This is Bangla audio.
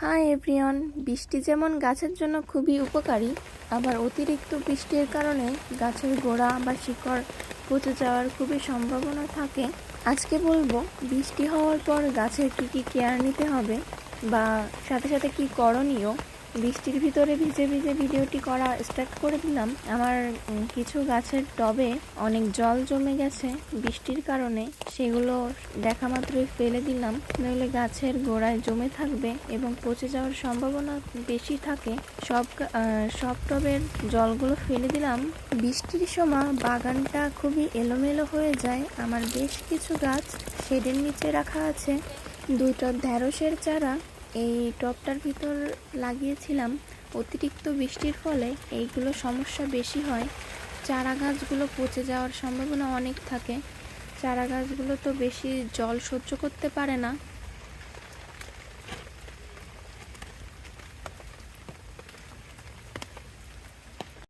Hi everyone. বৃষ্টি যেমন গাছের জন্য খুবই উপকারী, আবার অতিরিক্ত বৃষ্টির কারণে গাছের গোড়া বা শিকড় পচে যাওয়ার খুবই সম্ভাবনা থাকে। আজকে বলবো বৃষ্টি হওয়ার পর গাছের কি কেয়ার নিতে হবে বা সাথে সাথে কি করণীয়। বৃষ্টির ভিতরে ভিজে ভিজে ভিডিওটি করা স্টার্ট করে দিলাম। আমার কিছু গাছের টবে অনেক জল জমে গেছে বৃষ্টির কারণে, সেগুলো দেখা মাত্রই ফেলে দিলাম, নইলে গাছের গোড়ায় জমে থাকবে এবং পচে যাওয়ার সম্ভাবনা বেশি থাকে। সব টবের জলগুলো ফেলে দিলাম। বৃষ্টির সময় বাগানটা খুবই এলোমেলো হয়ে যায়। আমার বেশ কিছু গাছ শেডের নিচে রাখা আছে। 2 টব ঢেঁড়সের চারা এই টবটার ভিতর লাগিয়েছিলাম। অতিরিক্ত বৃষ্টির ফলে এইগুলো সমস্যা বেশি হয়। চারা গাছগুলো পচে যাওয়ার সম্ভাবনা অনেক থাকে। চারা গাছগুলো তো বেশি জল সহ্য করতে পারে না,